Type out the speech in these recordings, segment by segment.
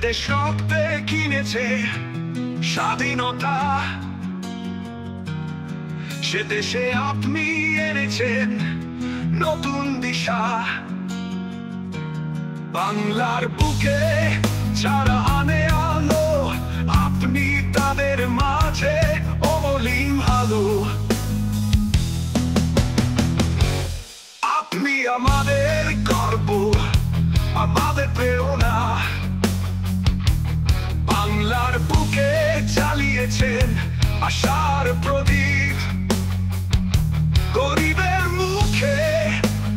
দেশ রক্তে কিনেছে স্বাধীনতা, সে দেশে আপনি এনেছেন নতুন দিশা। বাংলার বুকে যারা আনে আলো, আপনি তাদের মাঝে অমলিন আলো। আপনি আমাদের গর্ব, আমাদের প্রেরণা। বাংলার বুকে জ্বালিয়েছেন আশার প্রদীপ, গরিবের মুখে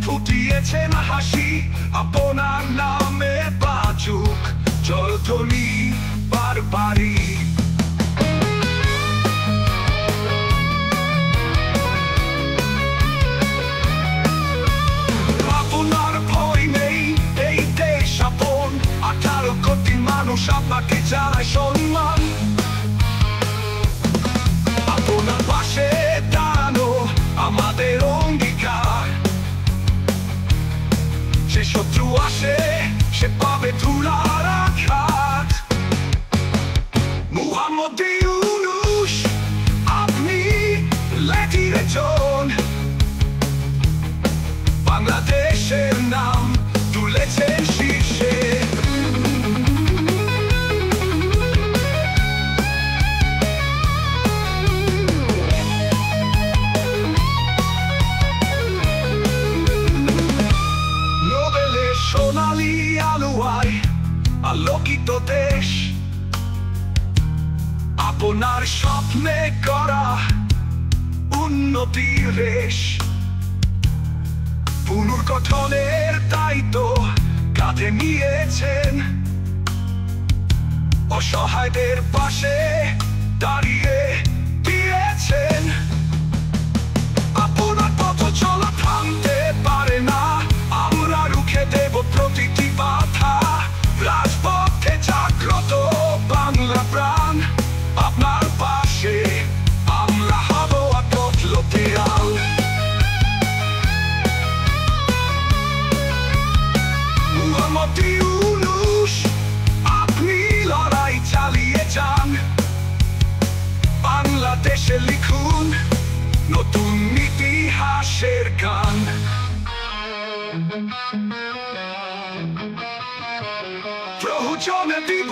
ফুটিয়েছেন হাসি। আপনার নামে বাজুক জয়ধ্বনি বারবারই। আপনার ভয় নেই, এই দেশ আপন। 18 কোটি মানুষ আপনাকে জানায় সম্মান। আপনার পাশে দাঁড়ানো আমাদের অঙ্গীকার। সে শত্রু আসে, সে পাবে ধুলার আঘাত। মুহাম্মদ ইউনূস, আপনি লেটির জন। বাংলাদেশের নাম তুলেছেন শীর্ষে। নোবেলের সোনালী আলোয় আলোকিত দেশ, আপনার স্বপ্নে করা উন্নতির রেশ। পুনর্গঠনের দায়িত্ব কাঁধে নিয়েছেন, অসহায়দের পাশে দাঁড়িয়ে দিয়েছেন। আপনার পথ চলা থামতে পারে না, আমরা রুখে দেব প্রতিটি বাধা। রাজপথে জাগ্রত বাংলা প্রাণ, আপনার পাশে আমরা হব অটল দেয়াল। মুহাম্মদ ইউনূস, আপনি লড়াই চালিয়ে যান। বাংলাদেশে লিখুন নতুন ইতিহাসের গান। প্রয়োজনে দিব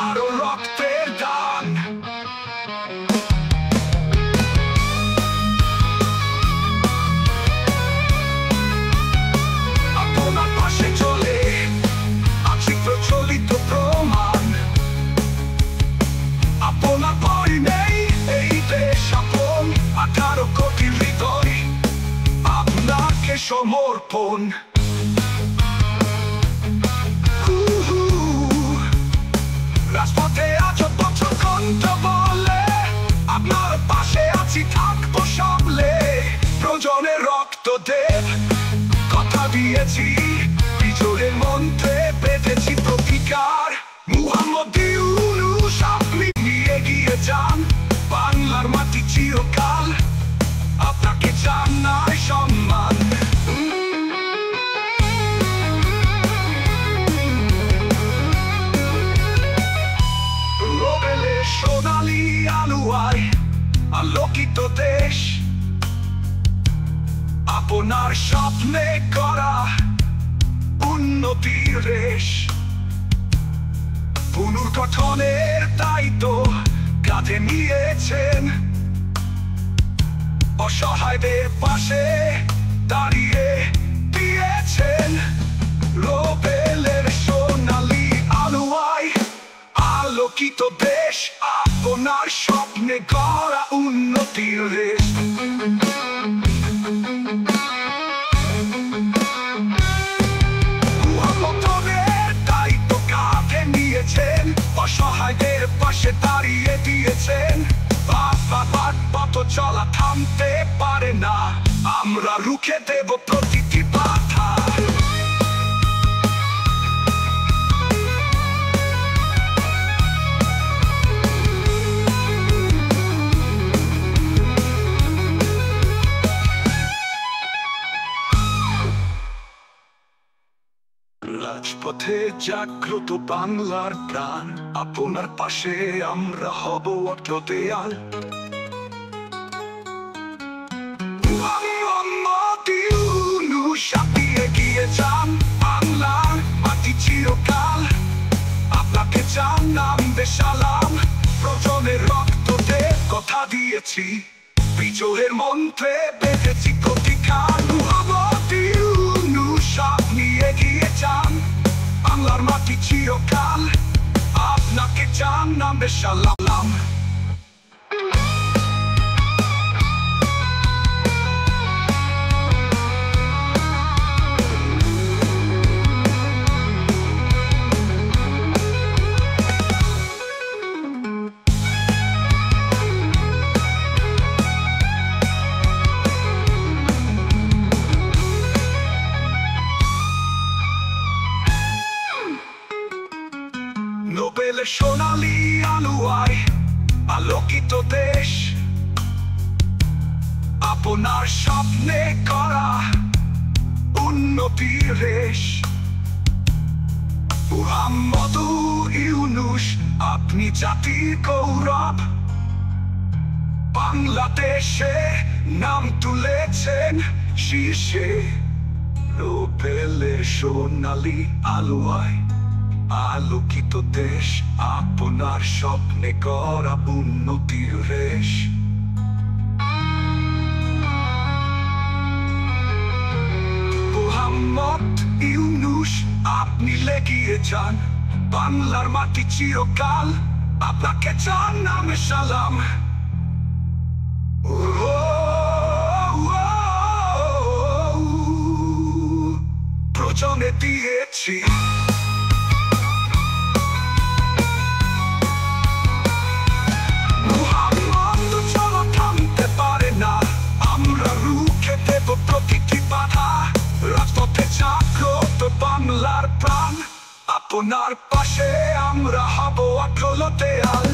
আরো রক্তের দান। আপনার পাশে চলে আছি প্রচলিত প্রমাণ। আপনার ভয় নেই, এই দেশ আপন। 18 কোটি হৃদয় আপনাকে সমর্পণ। রাজপথে আজ বছর কণ্ঠ বলে, আপনার পাশে আছি থাকবো সামলে। প্রয়োজনে রক্ত দেব কথা দিয়েছি, বিজয়ের মন্ত্রে বেঁধেছি প্রতিকার। মুহাম্মদ ইউনূস, আপনি নিয়ে গিয়ে যান। বাংলার মাটি চিরকাল আপনাকে জানায় সম্মান। নোবেলের সোনালী আলোয় আলোকিত দেশ, আপনার স্বপ্নে করা উন্নতির রেশ। পুনর্গঠনের দায়িত্ব কাঁধে নিয়েছেন, অসহায়দের পাশে দাঁড়িয়ে দিয়েছেন। নোবেলের সোনালী আলোয় আলোকিত দেশ, আপনার স্বপ্নে গড়া উন্নতির রেশ। মুহাম্মদের দায়িত্ব কাঁধে নিয়েছেন, অসহায়দের পাশে দাঁড়িয়ে দিয়েছেন। পথ চলা থামতে পারে না, আমরা রুখে দেব প্রতিটি বাধা। রাজপথ রাজপথে জাগ্রত বাংলার প্রাণ, আপনার পাশে আমরা হব অটল দেয়াল। মোহাম্মদ ইউনূস আপনি এগিয়ে যান, বাংলার মাটি চিরকাল আপনাকে জানাবে সালাম। প্রজন্মের রক্ততে কথা দিয়েছি, বিজয়ের মন্ত্রে বেঁধেছি প্রতিকার। মোহাম্মদ ইউনূস আপনি এগিয়ে যান, বাংলার মাটি চিরকাল আপনাকে জানাবে সালাম। নোবেলের সোনালী আলোয় আলোকিত দেশ, আপনার স্বপ্নে করা উন্নতির রেশ। মোহাম্মদ ইউনূস আপনি জাতির গৌরব, বাংলাদেশে নাম তুলেছেন শীর্ষে। নোবেলের সোনালী আলোয় আলোকিত দেশ, আপনার স্বপ্নে করা উন্নতির রেশ। মোহাম্মদ ইউনূস আপনি লেগিয়ে যান, বাংলার মাটি চিরকাল আপনাকে জানাবে সালাম। প্রজন্মে দিয়েছি প্রতিটি বাধা, রাজপথে জাগ্রত বাংলার প্রাণ, আপনার পাশে আমরা হব অটল দেয়াল।